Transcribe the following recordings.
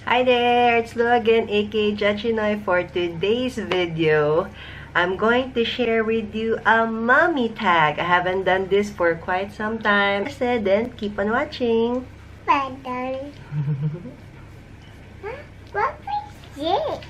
Hi there, it's Lu again, aka Jachinoy. For today's video, I'm going to share with you a mommy tag. I haven't done this for quite some time. Then keep on watching. What is it?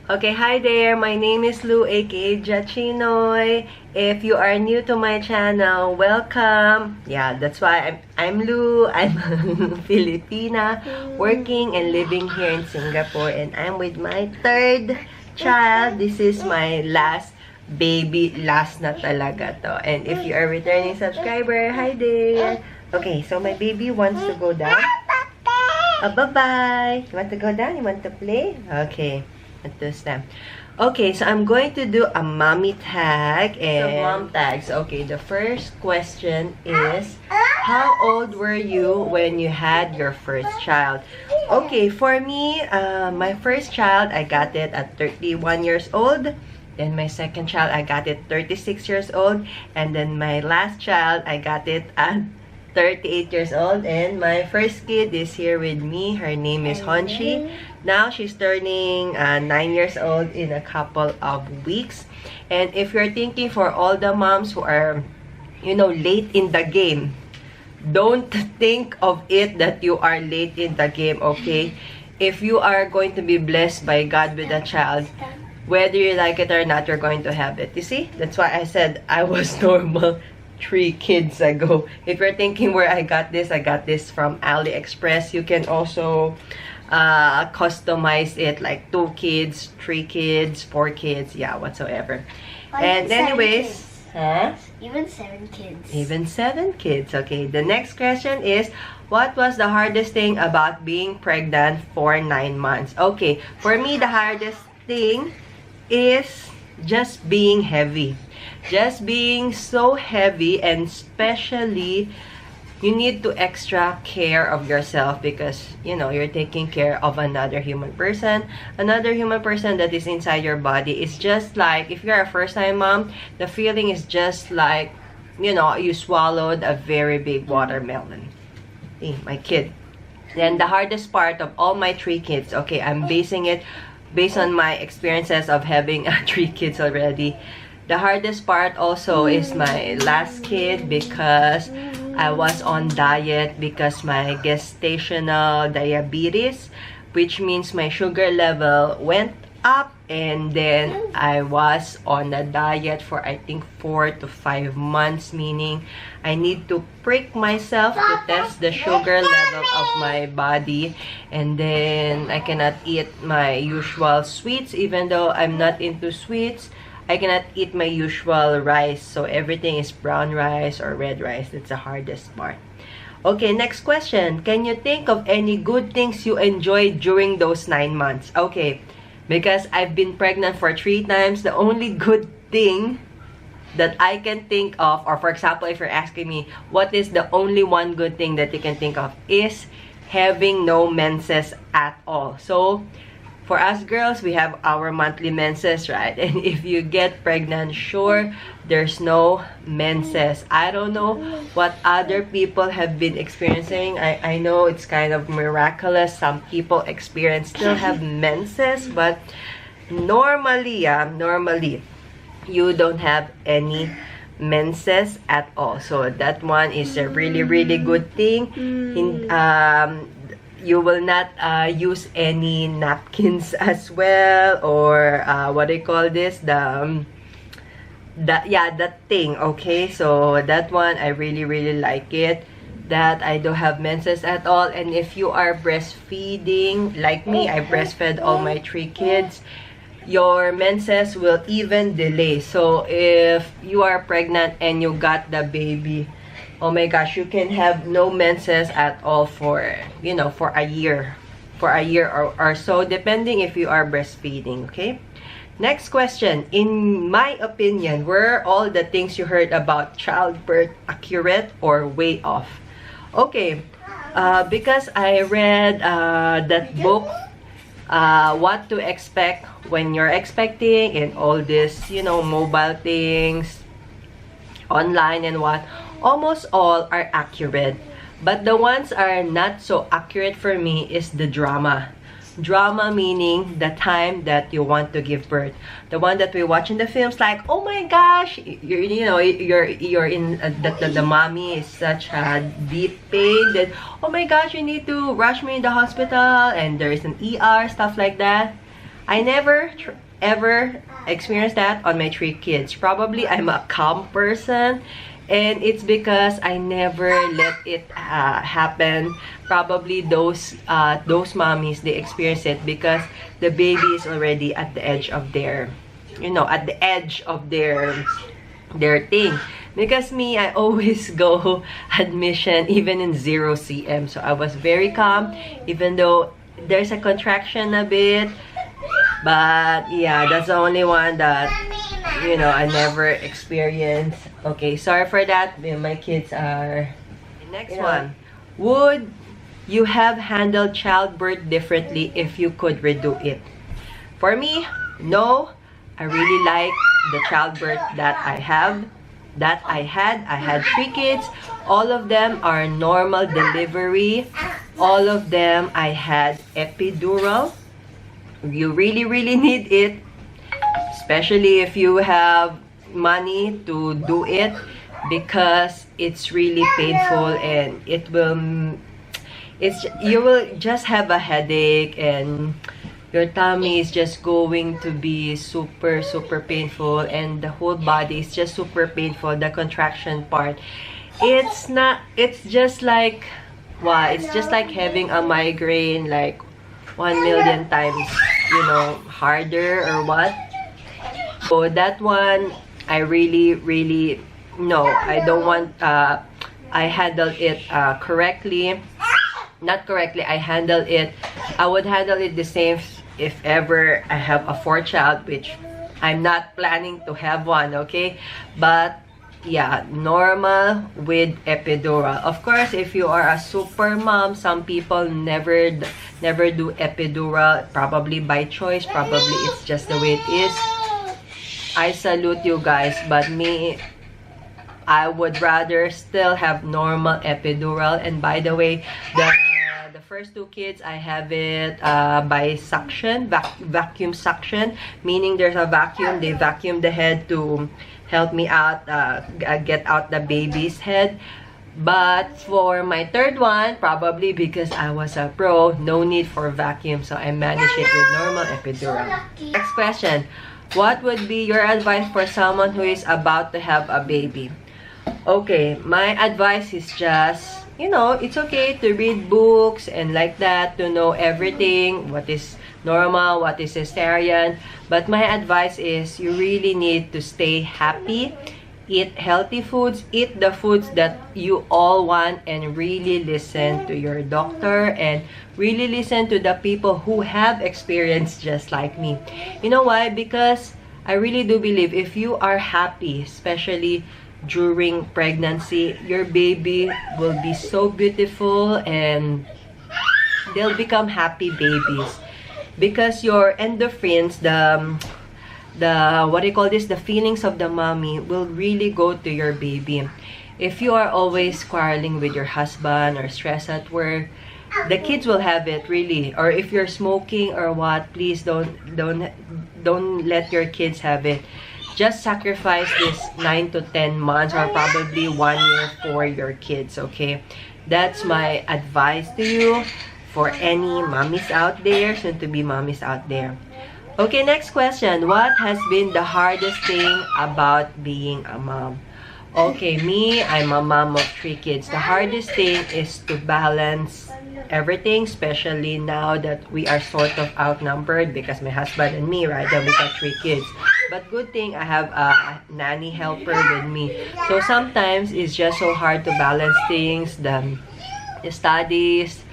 Okay, hi there. My name is Lu, aka Jachinoy. If you are new to my channel, welcome. Yeah, that's why I'm Lu. I'm a Filipina working and living here in Singapore, and I'm with my third child. This is my last baby. Last na talaga to. And if you are returning subscriber, hi there. Okay, so my baby wants to go down. Oh, bye-bye. You want to go down? You want to play? Okay. Okay, so I'm going to do a mommy tag and mom tags. Okay, the first question is, how old were you when you had your first child? Okay, for me, my first child, I got it at 31 years old. Then my second child, I got it 36 years old. And then my last child, I got it at 38 years old. And my first kid is here with me. Her name is Honchi. Now she's turning 9 years old in a couple of weeks. And if you're thinking, for all the moms who are, late in the game, don't think of it that you are late in the game, okay? If you are going to be blessed by God with a child, whether you like it or not, you're going to have it. You see? That's why I said I was normal 3 kids ago. If you're thinking where I got this from AliExpress. You can also customize it like 2 kids, 3 kids, 4 kids, yeah, whatsoever. And anyways, Even 7 kids. Even 7 kids. Okay, the next question is, what was the hardest thing about being pregnant for 9 months? Okay, for me, the hardest thing is just being heavy. Just being so heavy, and especially you need to extra care of yourself because, you're taking care of another human person. Another human person that is inside your body. Is just like, if you're a first-time mom, the feeling is just like, you swallowed a very big watermelon. Hey, my kid. Then the hardest part of all my 3 kids, okay, I'm basing it based on my experiences of having 3 kids already. The hardest part also is my last kid because I was on diet because my gestational diabetes, which means my sugar level went up, and then I was on a diet for I think 4 to 5 months, meaning I need to prick myself to test the sugar level of my body, and then I cannot eat my usual sweets. Even though I'm not into sweets, I cannot eat my usual rice. So everything is brown rice or red rice. That's the hardest part. Okay, next question. Can you think of any good things you enjoyed during those 9 months? Okay, because I've been pregnant for 3 times, the only good thing that I can think of, or for example, if you're asking me, what is the only one good thing that you can think of, is having no menses at all. So, for us girls, we have our monthly menses, right? And if you get pregnant, sure, there's no menses. I don't know what other people have been experiencing. I know it's kind of miraculous. Some people still have menses, but normally, you don't have any menses at all. So that one is a really, really good thing. You will not use any napkins as well, or what do you call this? That thing. Okay, so that one I really, really like it. That I don't have menses at all. And if you are breastfeeding, like me, I breastfed all my 3 kids. Your menses will even delay. So if you are pregnant and you got the baby, oh my gosh, you can have no menses at all for a year. For a year or so, depending if you are breastfeeding, okay? Next question. In my opinion, were all the things you heard about childbirth accurate or way off? Okay, because I read that book, What to Expect When You're Expecting, and all this, mobile things, online and what, almost all are accurate. But the ones are not so accurate for me is the drama. Drama meaning the time that you want to give birth. The one that we watch in the films, like, oh my gosh, you're in the mommy is such a deep pain that, oh my gosh, you need to rush me in the hospital and there is an ER, stuff like that. I never ever experienced that on my 3 kids. Probably I'm a calm person, and it's because I never let it happen. Probably those mommies, they experience it because the baby is already at the edge of their, at the edge of their thing. Because me, I always go admission even in 0 cm. So I was very calm, even though there's a contraction a bit. But yeah, that's the only one that, I never experienced. Okay, sorry for that. My kids are... Next one. Would you have handled childbirth differently if you could redo it? For me, no. I really like the childbirth that I had. I had 3 kids. All of them are normal delivery. All of them I had epidural. You really, really need it, especially if you have money to do it, because it's really painful and you will just have a headache and your tummy is just going to be super, super painful, and the whole body is just super painful. The contraction part, it's just like, wow, it's just like having a migraine, like 1,000,000 times, harder or what. So that one, I really, really, no, I don't want, I handled it correctly. Not correctly, I would handle it the same if ever I have a 4th child, which I'm not planning to have one, okay? But yeah, normal with epidural. Of course, if you are a super mom, some people never do epidural, probably by choice, probably it's just the way it is. I salute you guys, but me, I would rather still have normal epidural. And by the way, the first 2 kids, I have it by suction, vacuum suction, meaning there's a vacuum, they vacuum the head to help me out, get out the baby's head. But for my 3rd one, probably because I was a pro, no need for vacuum, so I managed it with normal epidural. Next question. What would be your advice for someone who is about to have a baby? Okay, my advice is just, it's okay to read books and like that, to know everything, what is normal, what is cesarean. But my advice is you really need to stay happy, eat healthy foods, eat the foods that you all want, and really listen to your doctor and really listen to the people who have experience just like me. You know why? Because I really do believe if you are happy, especially during pregnancy, your baby will be so beautiful and they'll become happy babies. Because your endorphins, the feelings of the mommy will really go to your baby. If you are always quarreling with your husband or stressed at work, the kids will have it really. Or if you're smoking or what, please don't let your kids have it. Just sacrifice this 9 to 10 months or probably 1 year for your kids, okay? That's my advice to you, for any mommies out there, soon-to-be mommies out there. Okay, next question. What has been the hardest thing about being a mom? Okay, me, I'm a mom of 3 kids. The hardest thing is to balance everything, especially now that we are sort of outnumbered because my husband and me, right? Then we got 3 kids. But good thing I have a nanny helper with me. So sometimes it's just so hard to balance things, the studies,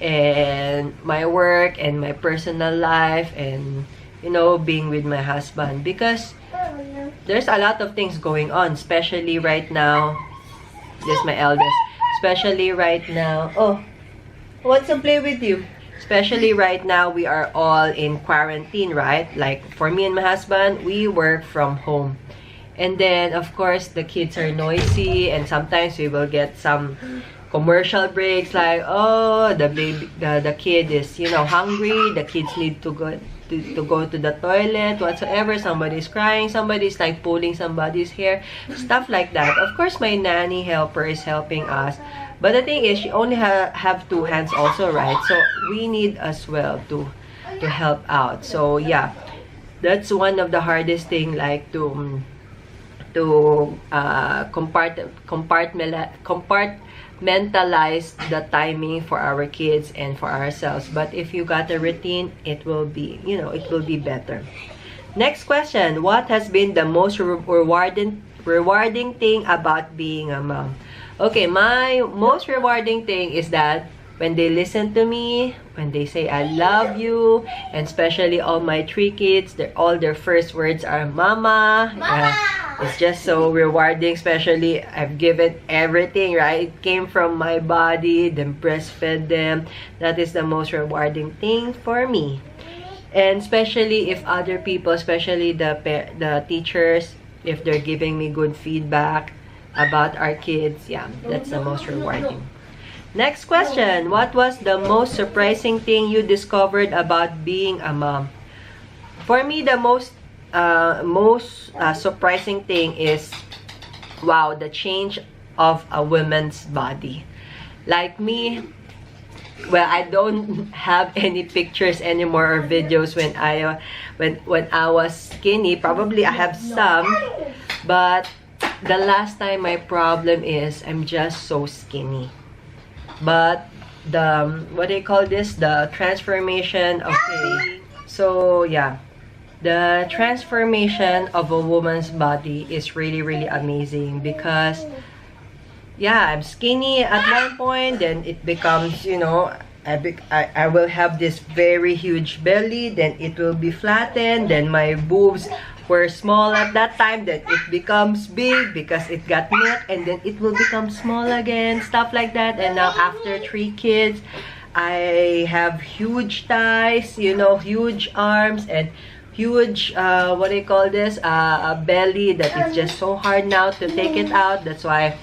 and my work, and my personal life, and being with my husband, because there's a lot of things going on, especially right now. This is my eldest. Especially right now. Oh, wants to play with you. Especially right now, we are all in quarantine, right? Like for me and my husband, we work from home. And then, of course, the kids are noisy, and sometimes we will get some commercial breaks, like, oh, the baby, the kid is, you know, hungry, the kids need to go to the toilet, whatsoever, somebody's crying, somebody's like pulling somebody's hair, stuff like that. Of course, my nanny helper is helping us, but the thing is, she only have 2 hands also, right? So we need as well to help out. So yeah, that's one of the hardest thing, like to compartmentalize the timing for our kids and for ourselves. But if you got a routine, it will be, you know, it will be better. Next question: what has been the most rewarding thing about being a mom? Okay, my most rewarding thing is that when they listen to me, when they say I love you, and especially all my 3 kids, all their first words are mama. Mama! It's just so rewarding, especially I've given everything, right? It came from my body, then breastfed them. That is the most rewarding thing for me. And especially if other people, especially the teachers, if they're giving me good feedback about our kids, yeah, that's the most rewarding. Next question: what was the most surprising thing you discovered about being a mom? For me, the most surprising thing is, wow, the change of a woman's body. Like me, well, I don't have any pictures anymore or videos when I was skinny. Probably I have some, but the last time, my problem is I'm just so skinny. But the, what do you call this, the transformation, okay, so yeah, the transformation of a woman's body is really, really amazing, because yeah, I'm skinny at one point, then it becomes, you know, I will have this very huge belly, then it will be flattened, then my boobs were small at that time, then it becomes big because it got milk, and then it will become small again, stuff like that. And now after 3 kids, I have huge thighs, you know, huge arms, and huge, what do you call this, a belly that is just so hard now to take it out. That's why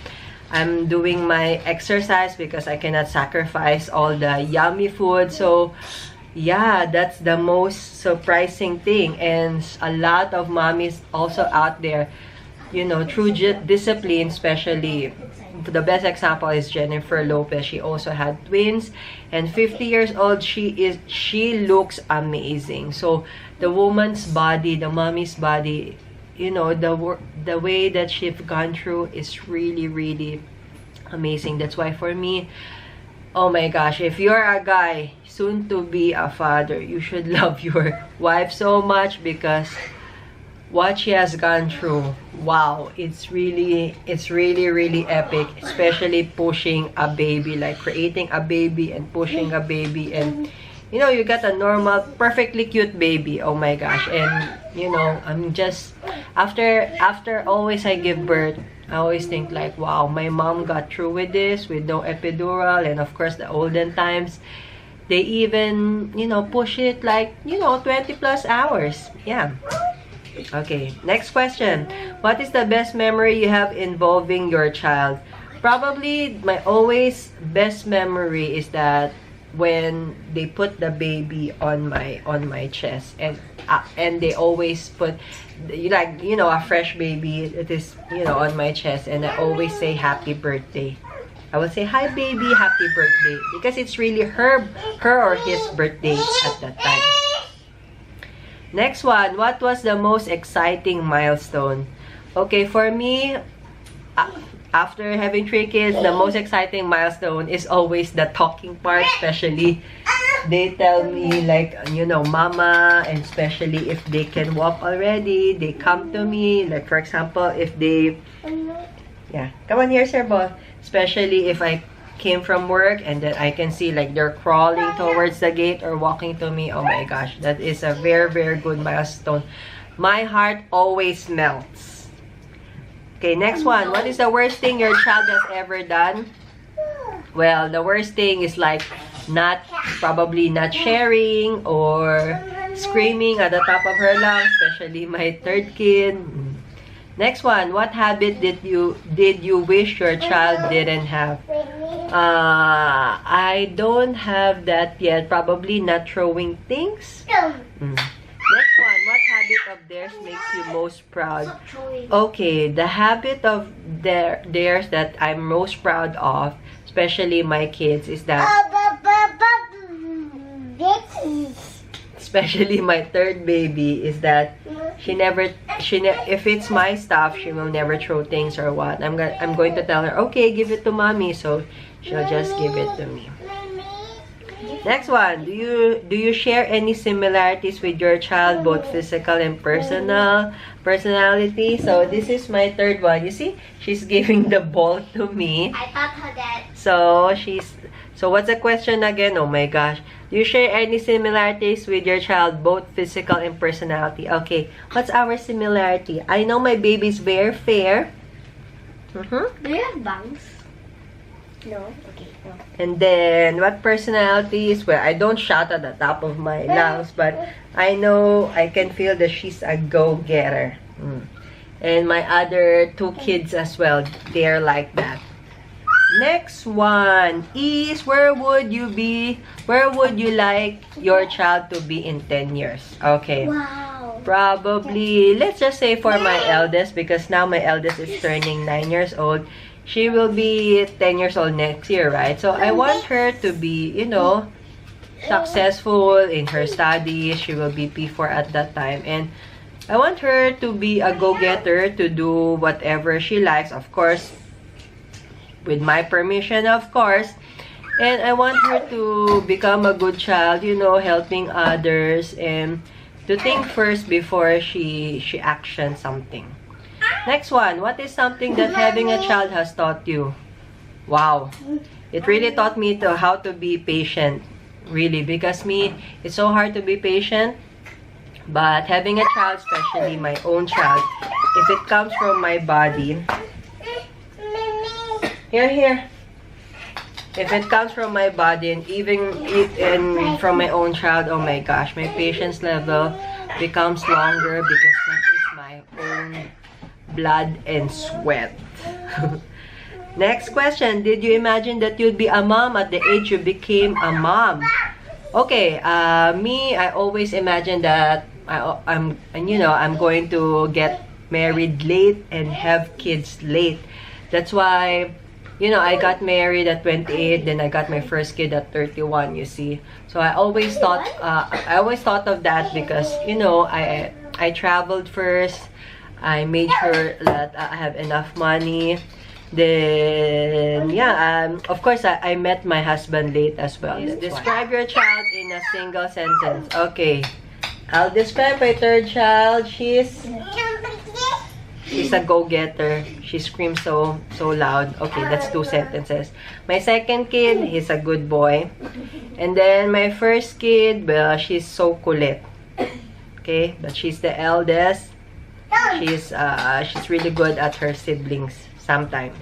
I'm doing my exercise, because I cannot sacrifice all the yummy food. So yeah, that's the most surprising thing. And a lot of mommies also out there, you know, through discipline, especially the best example is Jennifer Lopez. She also had twins, and 50 years old, she looks amazing. So the woman's body, the mommy's body, you know, the way that she's gone through is really, really amazing. That's why for me, oh my gosh, if you're a guy soon to be a father, you should love your wife so much, because what she has gone through, wow, it's really, really epic. Especially pushing a baby, like creating a baby and pushing a baby, and you know, you got a normal, perfectly cute baby. Oh my gosh. And you know, I'm just, after always I give birth, I always think like, wow, my mom got through with this, with no epidural. And of course, the olden times, they even, you know, push it like, you know, 20 plus hours. Yeah. Okay, next question. What is the best memory you have involving your child? Probably my always best memory is that when they put the baby on my chest, and they always put, like, you know, a fresh baby, it is, you know, on my chest, and I always say happy birthday. I will say, hi baby, happy birthday, because it's really her or his birthday at that time. Next one, what was the most exciting milestone? Okay, for me, after having 3 kids, the most exciting milestone is always the talking part. Especially, they tell me like, you know, mama, and especially if they can walk already, they come to me. Like, for example, if they, yeah, come on here, sir, boss. Especially if I came from work and then I can see like they're crawling towards the gate or walking to me. Oh my gosh, that is a very, very good milestone. My heart always melts. Okay, next one. What is the worst thing your child has ever done? Well, the worst thing is like probably not sharing or screaming at the top of her lungs, especially my 3rd kid. Next one, what habit did you wish your child didn't have? I don't have that yet. Probably not throwing things. Next one, what habit of theirs makes you most proud? Okay, the habit of theirs that I'm most proud of, especially my kids, is that, especially my third baby, is that if it's my stuff, she will never throw things or what. I'm going to tell her, okay, give it to mommy, so she'll just give it to me. Next one, do you share any similarities with your child, both physical and personality? So this is my third one. You see, she's giving the ball to me. I taught her that. So what's the question again? Oh my gosh. Do you share any similarities with your child, both physical and personality? Okay, what's our similarity? I know my baby's very fair. Do you have bangs? No? Okay, no. And then, what personalities? Well, I don't shout at the top of my lungs, but I know, I can feel that she's a go-getter. And my other two kids as well, they're like that. Next one is, where would you like your child to be in 10 years? Okay. Wow. Probably, let's just say for my eldest, because now my eldest is turning 9 years old. She will be 10 years old next year, right? So I want her to be, you know, successful in her studies. She will be P4 at that time. And I want her to be a go-getter, to do whatever she likes, of course, with my permission, of course. And I want her to become a good child, you know, helping others, and to think first before she actions something. Next one, what is something that having a child has taught you? Wow. It really taught me how to be patient, really, because it's so hard to be patient. But having a child, especially my own child, if it comes from my body, here. If it comes from my body, and even from my own child, oh my gosh, my patience level becomes longer because that is my own blood and sweat. Next question, did you imagine that you'd be a mom at the age you became a mom? Okay, I always imagined that I'm going to get married late and have kids late. That's why, you know, I got married at 28, then I got my first kid at 31, you see. So I always thought of that because, you know, I traveled first. I made sure that I have enough money. Then, yeah, of course, I met my husband late as well. Describe your child in a single sentence. Okay, I'll describe my third child. She's a go-getter. She screams so loud. Okay, that's 2 sentences. My second kid, he's a good boy. And then my first kid, well, she's so kulit. Okay, but she's the eldest. She's really good at her siblings sometimes.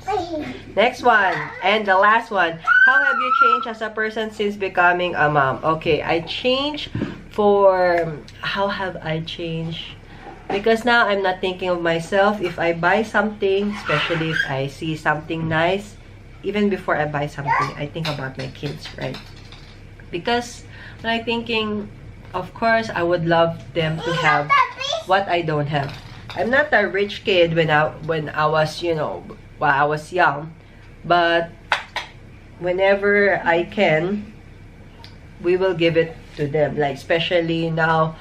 Next one, and the last one. How have you changed as a person since becoming a mom? Okay, I changed how have I changed? Because now I'm not thinking of myself. If I buy something, especially if I see something nice, even before I buy something, I think about my kids, right? Because when I'm thinking, of course, I would love them to have what I don't have. I'm not a rich kid when I was, you know, while I was young, but whenever I can, we will give it to them. Like, especially now,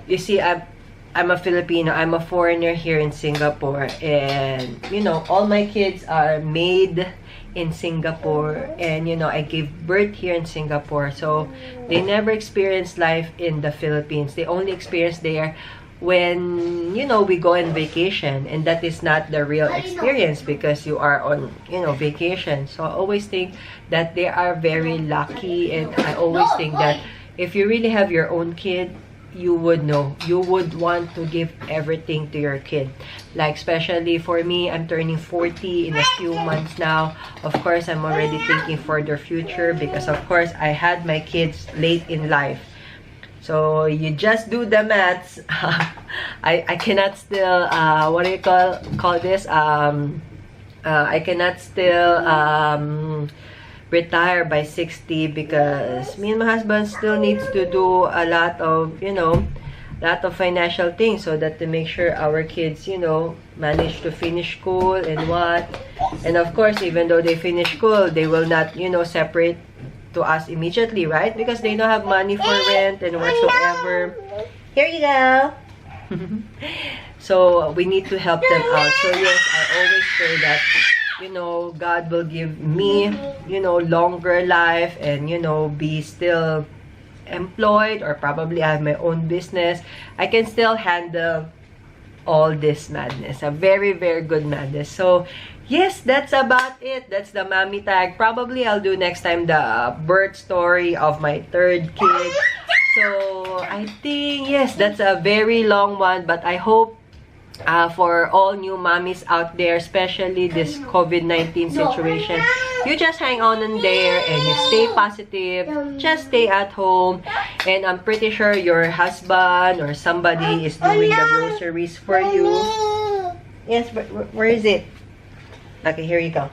you see, I'm a Filipino. I'm a foreigner here in Singapore, and you know, all my kids are made in Singapore, and you know, I gave birth here in Singapore, so they never experienced life in the Philippines. They only experience there when, you know, we go on vacation, and that is not the real experience because you are on, you know, vacation. So I always think that they are very lucky, and I always think that if you really have your own kid, you would know, you would want to give everything to your kid. Like, especially for me, I'm turning 40 in a few months now. Of course, I'm already thinking for their future because, of course, I had my kids late in life. So you just do the maths. I cannot still what do you call this? I cannot still retire by 60 because me and my husband still needs to do a lot of, lot of financial things so that to make sure our kids, manage to finish school and what. And of course, even though they finish school, they will not, separate to us immediately, right? Because they don't have money for rent and whatsoever. Here you go. So we need to help them out. So yes, I always pray that, God will give me, longer life and, be still employed, or probably I have my own business. I can still handle all this madness. A very, very good madness. So yes, that's about it. That's the mommy tag. Probably I'll do next time the birth story of my third kid. So I think, yes, that's a very long one, but I hope for all new mommies out there, especially this COVID-19 situation, you just hang on in there and you stay positive. Just stay at home. And I'm pretty sure your husband or somebody is doing the groceries for you. Yes, where is it? Okay, here you go.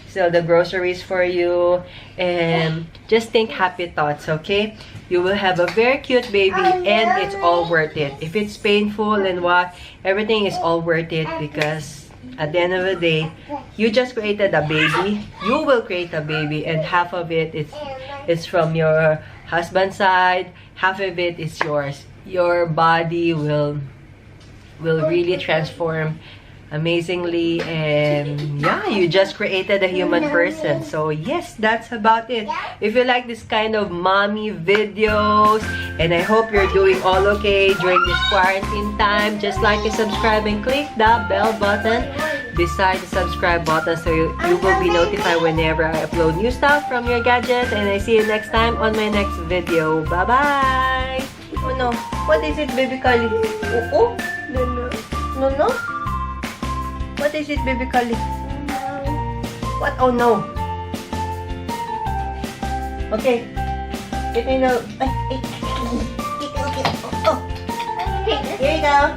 So the groceries for you, and just think happy thoughts, okay? You will have a very cute baby, and it's all worth it. If it's painful and what, everything is all worth it, because at the end of the day, you just created a baby. You will create a baby, and half of it is from your husband's side, half of it is yours. Your body will really transform amazingly, and yeah, you just created a human person. So yes, that's about it. If you like this kind of mommy videos, and I hope you're doing all okay during this quarantine time, just like and subscribe and click the bell button beside the subscribe button so you will be notified whenever I upload new stuff from your gadget. And I see you next time on my next video. Bye bye. Oh no, what is it, baby Kali? Oh, no. What is it, baby Kali? What? Oh no. Okay. Ito yung Oh. Here you go.